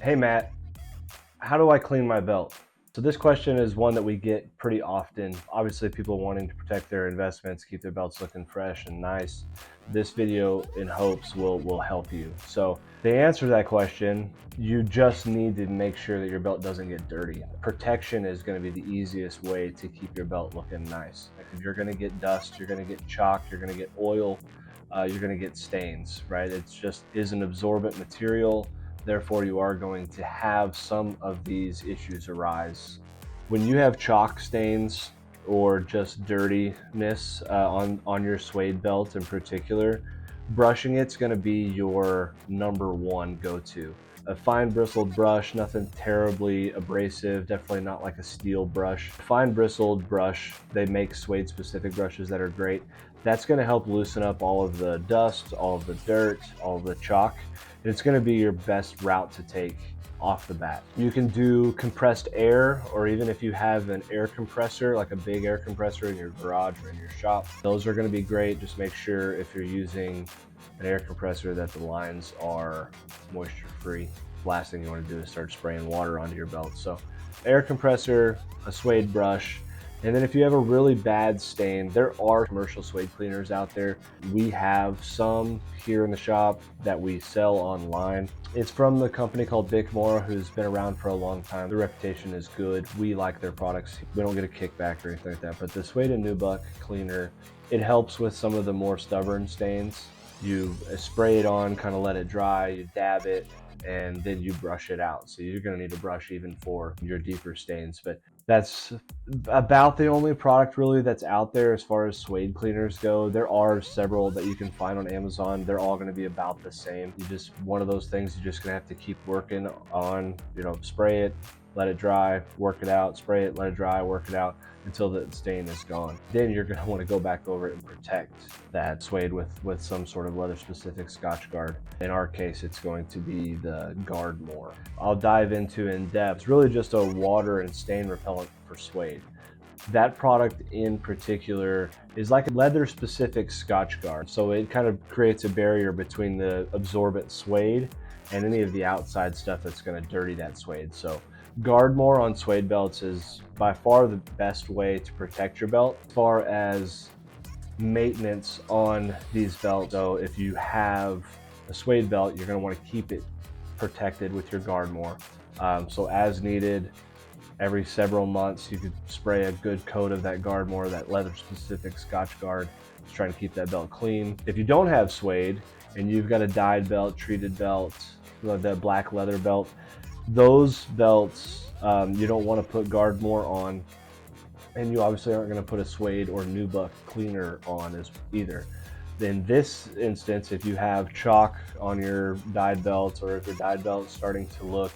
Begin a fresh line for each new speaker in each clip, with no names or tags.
Hey Matt, how do I clean my belt? So this question is one that we get pretty often. Obviously people wanting to protect their investments, keep their belts looking fresh and nice. This video in hopes will help you. So the answer to that question, you just need to make sure that your belt doesn't get dirty. Protection is going to be the easiest way to keep your belt looking nice. Like if you're going to get dust, you're going to get chalk, you're going to get oil, you're going to get stains, right? It's just is an absorbent material. Therefore, you are going to have some of these issues arise. When you have chalk stains or just dirtiness on your suede belt in particular, brushing it's going to be your number one go-to. A fine bristled brush, nothing terribly abrasive, definitely not like a steel brush. Fine bristled brush, they make suede specific brushes that are great. That's going to help loosen up all of the dust, all of the dirt, all of the chalk. And it's going to be your best route to take off the bat. You can do compressed air, or even if you have an air compressor, like a big air compressor in your garage or in your shop, those are going to be great. Just make sure if you're using an air compressor that the lines are moisture free. Last thing you want to do is start spraying water onto your belt. So air compressor, a suede brush, and then if you have a really bad stain, there are commercial suede cleaners out there. We have some here in the shop that we sell online. It's from the company called Bickmore, who's been around for a long time. The reputation is good. We like their products. We don't get a kickback or anything like that, but the Suede and Nubuck cleaner, it helps with some of the more stubborn stains. You spray it on, kind of let it dry, you dab it, and then you brush it out. So you're going to need a brush even for your deeper stains, but that's about the only product really that's out there as far as suede cleaners go. There are several that you can find on Amazon. They're all going to be about the same. You just, one of those things you're just going to have to keep working on, spray it, let it dry, work it out, spray it, let it dry, work it out until the stain is gone. Then you're going to want to go back over it and protect that suede with some sort of leather specific Scotch guard. In our case, it's going to be the Guardmore. I'll dive into in depth. It's really just a water and stain repellent for suede. That product in particular is like a leather specific Scotch guard. So it kind of creates a barrier between the absorbent suede and any of the outside stuff that's going to dirty that suede. So Guardmore on suede belts is by far the best way to protect your belt. As far as maintenance on these belts, so if you have a suede belt, you're going to want to keep it protected with your Guardmore. So as needed, every several months you could spray a good coat of that Guardmore, that leather specific Scotch guard, just trying to keep that belt clean. If you don't have suede and you've got a dyed belt, treated belt, the black leather belt, those belts you don't want to put Guardmore on, and you obviously aren't going to put a suede or Nubuck cleaner on as either. In this instance, if you have chalk on your dyed belts, or if your dyed belt's starting to look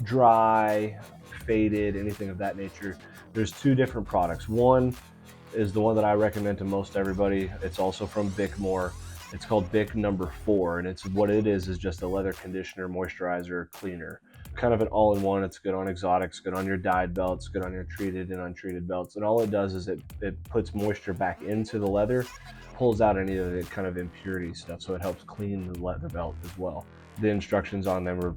dry, faded, anything of that nature, there's two different products. One is the one that I recommend to most everybody. It's also from Bickmore. It's called Bick number 4, and it's what it is just a leather conditioner, moisturizer, cleaner. Kind of an all-in-one. It's good on exotics, good on your dyed belts, good on your treated and untreated belts. And all it does is it puts moisture back into the leather, pulls out any of the kind of impurity stuff, so it helps clean the leather belt as well. The instructions on them are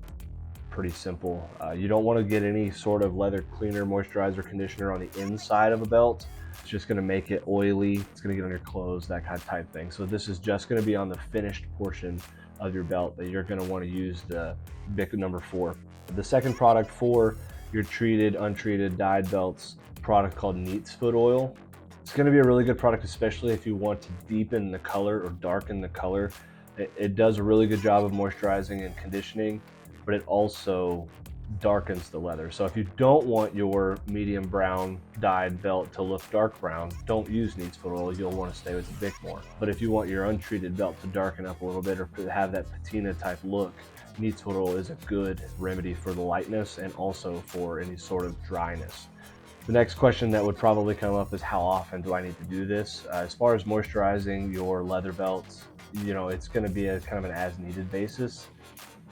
pretty simple. You don't want to get any sort of leather cleaner, moisturizer, conditioner on the inside of a belt. It's just going to make it oily. It's going to get on your clothes, that kind of type thing. So this is just going to be on the finished portion of your belt that you're going to want to use the Bic number 4. The second product for your treated, untreated, dyed belts, product called Neat's Foot Oil. It's going to be a really good product, especially if you want to deepen the color or darken the color. It does a really good job of moisturizing and conditioning, but it also darkens the leather. So if you don't want your medium brown dyed belt to look dark brown, don't use Neat's Foot Oil. You'll want to stay with the Bickmore. But if you want your untreated belt to darken up a little bit or have that patina type look, Neat's Foot Oil is a good remedy for the lightness and also for any sort of dryness. The next question that would probably come up is, how often do I need to do this? As far as moisturizing your leather belts, it's going to be a kind of an as-needed basis.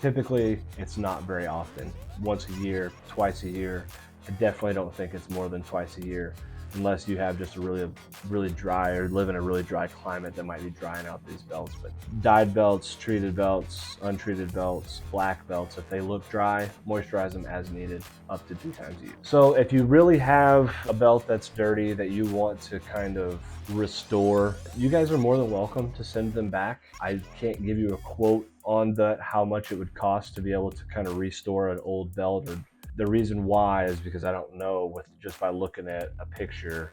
Typically, it's not very often. Once a year, twice a year. I definitely don't think it's more than twice a year. unless you have just a really dry, or live in a really dry climate that might be drying out these belts. But dyed belts, treated belts, untreated belts, black belts, if they look dry, moisturize them as needed up to 2 times a year. So if you really have a belt that's dirty that you want to kind of restore, you guys are more than welcome to send them back. I can't give you a quote on that, how much it would cost to be able to kind of restore an old belt. Or the reason why is because I don't know, with just by looking at a picture,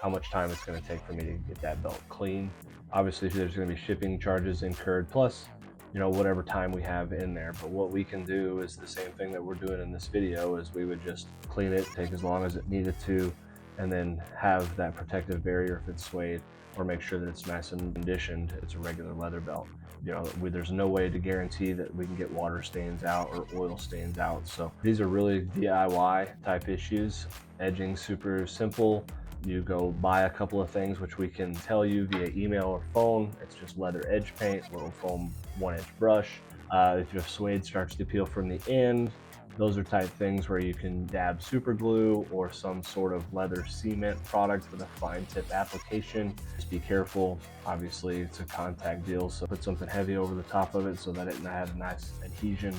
how much time it's going to take for me to get that belt clean. Obviously there's going to be shipping charges incurred, plus whatever time we have in there. But what we can do is the same thing that we're doing in this video, is we would just clean it, take as long as it needed to, and then have that protective barrier if it's suede, or make sure that it's nice and conditioned. It's a regular leather belt. There's no way to guarantee that we can get water stains out or oil stains out. So these are really DIY type issues. Edging super simple. You go buy a couple of things, which we can tell you via email or phone. It's just leather edge paint, little foam 1-inch brush. If your suede starts to peel from the end, those are type things where you can dab super glue or some sort of leather cement product with a fine tip application. Just be careful. Obviously it's a contact deal, so put something heavy over the top of it so that it has a nice adhesion.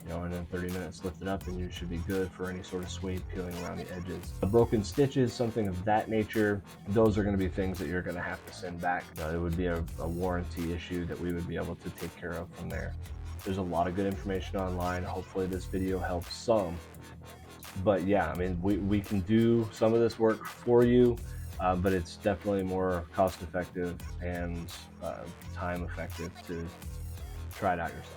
And in 30 minutes lift it up and you should be good for any sort of suede peeling around the edges. Broken stitches, something of that nature, those are going to be things that you're going to have to send back. It would be a warranty issue that we would be able to take care of from there. There's a lot of good information online. Hopefully this video helps some. But yeah, I mean, we can do some of this work for you, but it's definitely more cost effective and time effective to try it out yourself.